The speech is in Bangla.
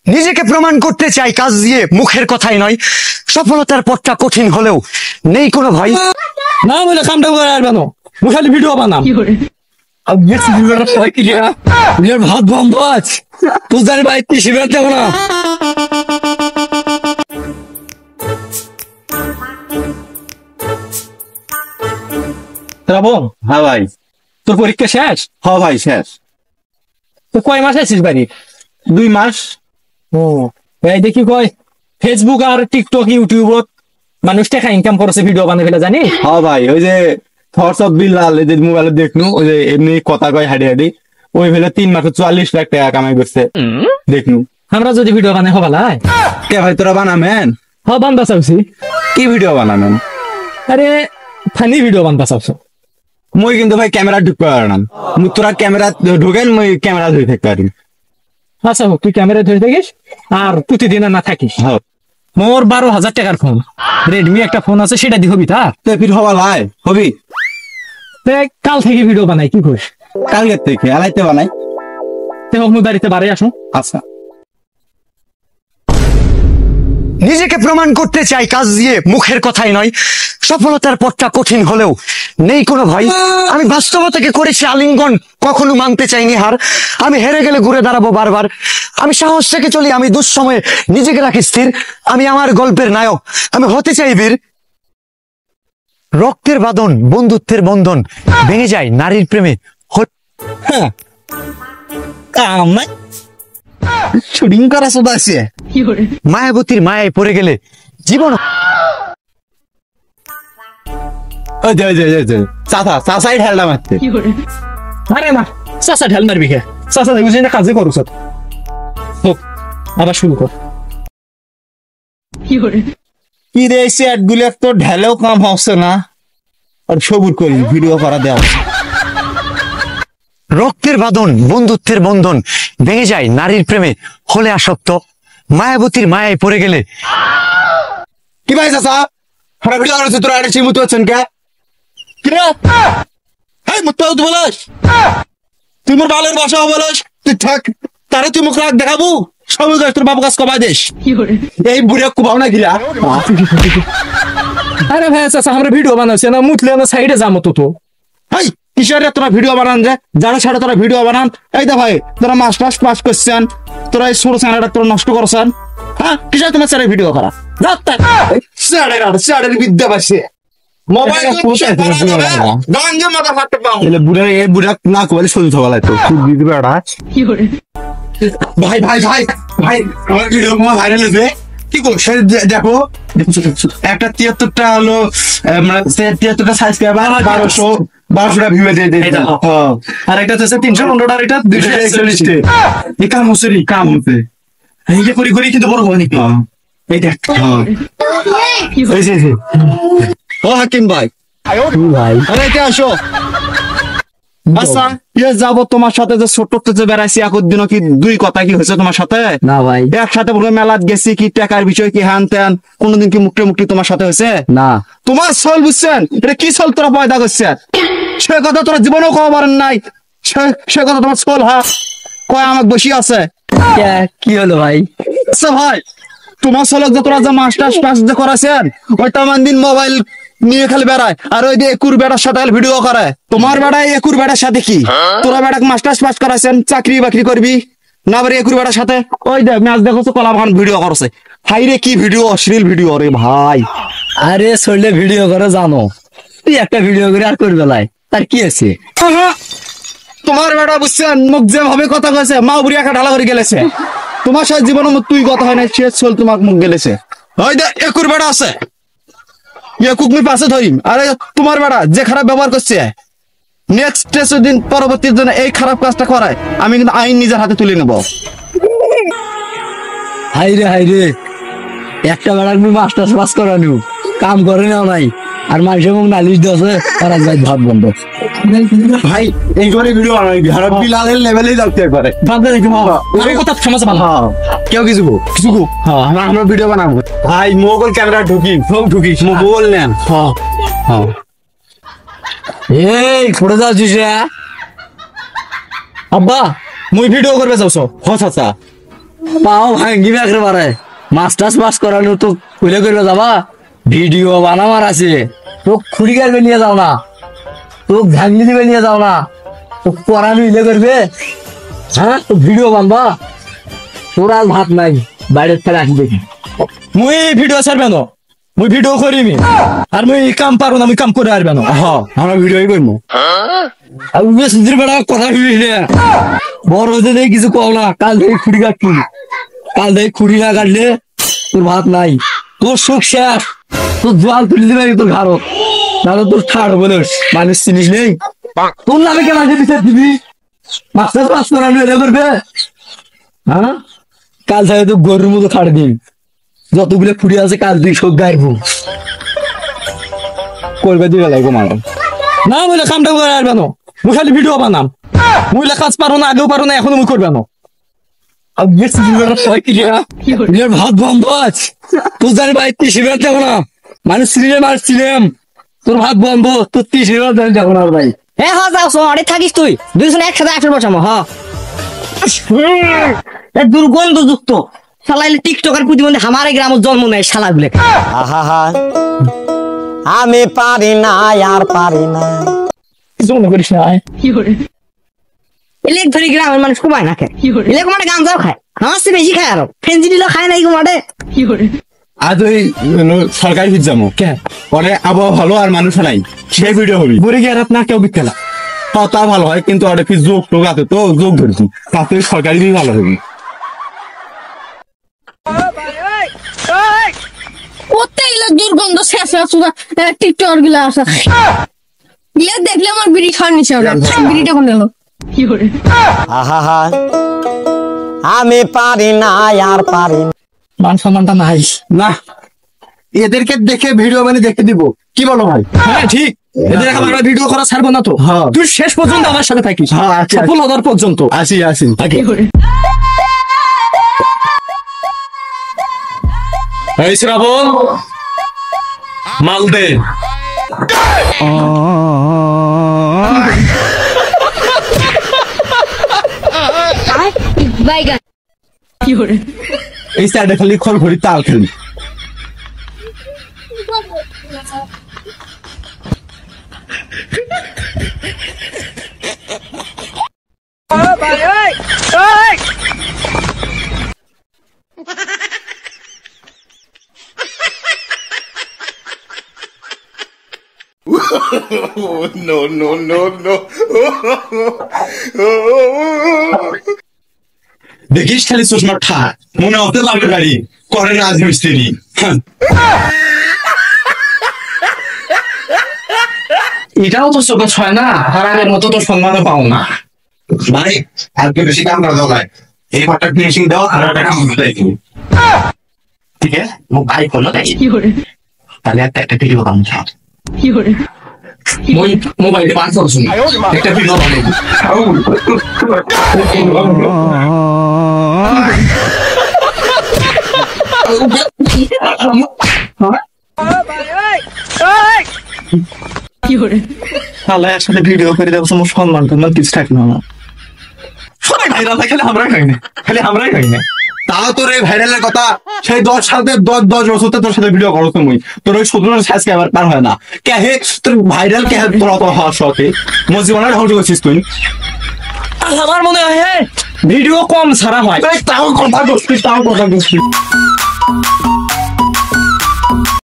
নিজেকে প্রমাণ করতে চাই কাজ দিয়ে, মুখের কথাই নয়। সফলতার পথটা কঠিন হলেও নেই কোনো ভয়। না বলে কামটা করে আসবে না, মুখালি ভিডিও বানাম। ভাত বন্ধ আছে, তুই জানি ভাই শিবের দেবো না। রাবণ, হ্যাঁ ভাই। তোর পরীক্ষা শেষ? হ্যাঁ ভাই শেষ। তো কয় মাস আছিস বাড়ি? 2 মাস। ও এই দেখি কয় ফেসবুক আর টিকটক ইউটিউবত মানুষ টাকা ইনকাম করছে ভিডিও বানাই ফেলে, জানি। হ্যাঁ ভাই, ওই যে থটস অফ বিল্লাল যে মোবাইলে দেখনু, ওই যে এমনি কথা কয় হাডি হাডি, ওই ফেলে 3 মাসে 40 লাখ টাকা কামাই করছে দেখনু। আমরা যদি ভিডিও বানাই হবালাই কে ভাই তোরা বানামেন? হ্যাঁ বানবা চাইছি। কি ভিডিও বানামেন? আরে ফানি ভিডিও বানবা চাইছ? মই কিন্তু ভাই ক্যামেরা ঢুকতে পারলাম, তোরা ক্যামেরা ঢুকেন, মই ক্যামেরা ধরে থাকতে পারি। আচ্ছা হোক, তুই ক্যামেরা ধরে থাকিস আর প্রতিদিন না থাকিস। হ্যাঁ, মোর 12,000 টাকার ফোন, রেডমি একটা ফোন আছে, সেটা দিয়ে হবি? তার ফির হবা লাই হবি। কাল থেকে ভিডিও বানাই, কি করিস? কালকের থেকে আলাইতে বানাই। হোক মুই বাড়িতে বাড়ি আসুন। আচ্ছা। নিজেকে প্রমাণ করতে চাই কাজ দিয়ে, মুখের কথাই নয়। সফলতার পথটা কঠিন হলেও নেই কোনো ভয়। আমি বাস্তবতাকে করেছি আলিঙ্গন, কখনো মানতে চাইনি হার। আমি হেরে গেলে ঘুরে দাঁড়াবো বারবার। আমি সাহস থেকে চলি, আমি দুঃসময়ে নিজেকে রাখি স্থির। আমি আমার গল্পের নায়ক, আমি হতে চাই বীর। রক্তের বাঁধন, বন্ধুত্বের বন্ধন ভেঙে যায় নারীর প্রেমে। শুটিং করা সব আছে। মায়াবতীর মায়ায় পড়ে গেলে জীবন। চাচাই ঢেলটা মারতে। আরে না, চাচা ঢেল মারবি কে? চাচা বুঝি না কাজে করুস। হোক আবার শুরু কর। কি রে সেট গুলো তো ঢেলেও কাম হচ্ছে না, আর সবুর করি ভিডিও করা দেওয়া। রক্তের বাঁধন, বন্ধুত্বের বন্ধন ভেঙে যায় নারীর প্রেমে হলে আসক্ত। মায়াবতীর মায়ায় পড়ে গেলে। কি ভাই চাচা, ভিডিও করেছে তোরা এটা চিমুতে হচ্ছেন কে? তুই মোর বালের বাসা বলস, তুই থাক তারে তুই মুখ রাখ দেখাবো। সবুজ তোর বাবু কাজ কমাই দিস, এই বুড়ে কুবাও না গিলা। আরে ভাই চাচা, আমরা ভিডিও বানাচ্ছি না, মুতলে না সাইডে যাবো তো। তো হাই কিশোরে তোরা ভিডিও বানান যে, যারা ছাড়া তোরা ভিডিও বানান। এই দা ভাই, তোরা মাস্টার্স পাস করছেন, তোরা এই ছোট চ্যানেলটা তোরা নষ্ট করছেন। হ্যাঁ কিসের তোমার চ্যানেল ভিডিও করা? চ্যানেল বিদ্যা পাচ্ছে মোবাইল বুড়া না করে শুনতে হবে তো ভাই ভাই ভাই ভাই, আমার ভিডিও ভাইরাল হয়েছে। কি করছে দেখো, একটা 73টা হলো, মানে 73টা সাবস্ক্রাইবার, 1200টা ভিউ দিয়ে দিই। আর একটা হচ্ছে 315টা, এটা 241টা। এই কাম হচ্ছে রে, কাম হচ্ছে। এইটা করি করি কিন্তু বড় হয় নাকি? এই দেখ, ও হাকিম ভাই, আরে এটা আসো। আচ্ছা যাবো তোমার সাথে যে ছোট্ট যে বেড়াইছি এখন দিনও, কি 2 কথা কি হয়েছে তোমার সাথে? না ভাই, একসাথে পুরো মেলাত গেছি, কি টাকার বিষয় কি হ্যান ত্যান, কোনদিন কি মুখে মুখে তোমার সাথে হয়েছে? না। তোমার চল বুঝছেন, এটা কি চল তোরা পয়দা করছেন? সে কথা তোরা জীবনেও কওয়া পারেন নাই। সে কথা তোমার চল কয় আমাকে বসি আছে। কি হলো ভাই? আচ্ছা ভাই, তোমার চলক যে তোরা যে মাস্টার্স পাস যে করাছেন, ওইটা আমার দিন মোবাইল নিয়ে খালি বেড়ায়, আর ওই যে একুর বেড়ার সাথে ভিডিও করে। তোমার বেড়ায় একুর বেড়ার সাথে কি? তোরা বেড়াকে মাস্টার্স পাস করাছেন, চাকরি বাকরি করবি না বারে একুর বেড়ার সাথে? ওই দেখ ম্যাচ দেখো, কলা বাগান ভিডিও করছে। হাই রে কি ভিডিও, অশ্লীল ভিডিও রে ভাই। আরে চললে ভিডিও করে জানো, তুই একটা ভিডিও করে আর করবে লাই, তার কি আছে? তোমার বেড়া বুঝছেন, মুখ যে ভাবে কথা কয়েছে, মা বুড়ি একা ঢালা করে গেলেছে। তোমার সাথে জীবনে তুই কথা হয় না, সে চল তোমার মুখ গেলেছে। ওই দেখ একুর বেড়া আছে, কুকমি পাশে ধরিম। আরে তোমার বেড়া যে খারাপ ব্যবহার করছে, নেক্সট দিন পরবর্তী দিন এই খারাপ কাজটা করায়, আমি কিন্তু আইন নিজের হাতে তুলে নেব। হাইরে হাইরে, একটা বেড়ার মাস্টার্স পাস করানো কাম করে না নাই, আর মানুষের মুখ নালিশ দিয়েছে, তারা ভাই ভাত বন্ধ। ভাই এই করে ভিডিও বানাবি, আর বিলালের লেভেলেই যাচ্ছে একবারে। কেউ কিছু আমরা ভিডিও বানাবো ভাই, মোগল ক্যামেরা ঢুকিস মোগল নেন। এই পড়ে যাচ্ছিস আব্বা, মুই ভিডিও করবে যাচ্ছ? আচ্ছা পাও ভাঙ্গিবে একেবারে মাস্টার্স পাস করানো তো কইলে কইলে যাবা ভিডিও বানাবার আছে তো খুঁড়ি গাড়বে নিয়ে যাও না তো ভাঙ্গি দিবে নিয়ে যাও না তো পড়ানো ইলে করবে হ্যাঁ তো ভিডিও বানবা তোর আর ভাত নাই বাইরের ফেলে আসি দেখি মুই ভিডিও ছাড়বে না মুই ভিডিও করিমি আর মুই কাম পারো না মুই কাম করে আসবে না হ্যাঁ আমরা ভিডিওই করবো আর সুধীর বেড়া কথা শুনিস বড় হতে দেখি কিছু কও না কাল থেকে খুঁড়ি কাটবি কাল থেকে খুঁড়ি না কাটলে তোর ভাত নাই তোর সুখ শেষ তোর জোয়াল তুলে দিবে তোর ঘাড়ো নাহলে তোর ছাড় বলিস মানুষ চিনিস নেই তোর নামে কেন আগে বিচার দিবি মাস্টার পাস করানো এলে করবে হ্যাঁ কাল থেকে তো গরুর মতো খাড় দিবি যতগুলো খুঁড়ি আছে কাল তুই সব গাইবো করবে দিবে লাগবো মানব না মুইলে কামটা করে আসবে না মুই খালি ভিডিও বানাম মুইলে কাজ পারো না আগেও পারো না এখনো মুই করবে না আর বেশি দিনের ছয় কি নিজের ভাত বন্ধ আছে তুই জানি ভাই 30 মিনিট দেখো না মানে সিরিয়াল মারছিলাম তোর ভাত বন্ধ তোর 30 মিনিট জানি দেখো না ভাই হ্যাঁ হ্যাঁ যাও শোন আরে থাকিস তুই দুইজনে একসাথে আসর বসামো হ্যাঁ দুর্গন্ধযুক্ত শালাইলে টিকটকের প্রতিবন্ধী আমার গ্রামের জন্ম নেয় শালাগুলো আহা আমি পারি না আর পারি না। কিছু মনে করিস না এলেক ধরি গ্রামের মানুষ কুমায় না খায় এলেক মানে গাঞ্জাও খায় আমার সে বেশি খায় আরো ফেন্সি দিলেও খায় না এই মাঠে আজ ওই সরকারি ভিত যাবো কে পরে আবহাওয়া ভালো আর মানুষ নাই সেই ভিডিও হবি ঘুরে গিয়ে রাত না কেউ বিকতে না তা ভালো হয় কিন্তু ওটা ফির যোগ টোক আছে তো যোগ ধরছি তাতে সরকারি বি ভালো হবি কোথায় এলো দুর্গন্ধ শেষ টিকটক গুলা আসা ইয়ে দেখলে আমার বিড়ি খাওয়ার নিচে বিড়িটা কোন এলো আহা আমি পারি না আর পারি না। মান সম্মানটা নাই না এদেরকে দেখে ভিডিও বানিয়ে দেখতে দিব কি বলো ভাই হ্যাঁ ঠিক এদের আমরা ভিডিও করা ছাড়বো না তো তুই শেষ পর্যন্ত আমার সাথে থাকিস সফল হওয়ার পর্যন্ত আসি এই শ্রাবণ মাল দে বাইগান এই সাইডে খালি খড় ঘড়ি তাল খেলি দেখিস খালি চশমা ঠা মনে হতে লাগবে গাড়ি করে না আজ মিস্ত্রি এটাও তো চোখে ছয় না আর আগের মতো তো সম্মানও পাও না ভাই আজকে বেশি কাম করা দরকার এই ঘরটা ফিনিশিং দাও আর একটা কাম করতে দিই ঠিক আছে মোবাইল করলো তাই তাহলে একটা ভিডিও বানাও মোবাইলে পাঁচ করছো একটা ভিডিও বানাবো একসাথে ভিডিও করে দেবো তোমার সম্মান টম্মান কিছু থাকলো না সবাই ভাইরাল হয় খালি আমরাই খাই না তাও তোর এই ভাইরালের কথা সেই 10 বছর তোর সাথে ভিডিও করো তুমি তোর ওই 17 সাবস্ক্রাইবার পার হয় না কে হে তোর ভাইরাল কে তোর অত হওয়ার শখে মোর জীবনের ধ্বংস করছিস তুই আমার মনে হয় ভিডিও কম ছাড়া হয় তাও কথা বলছিস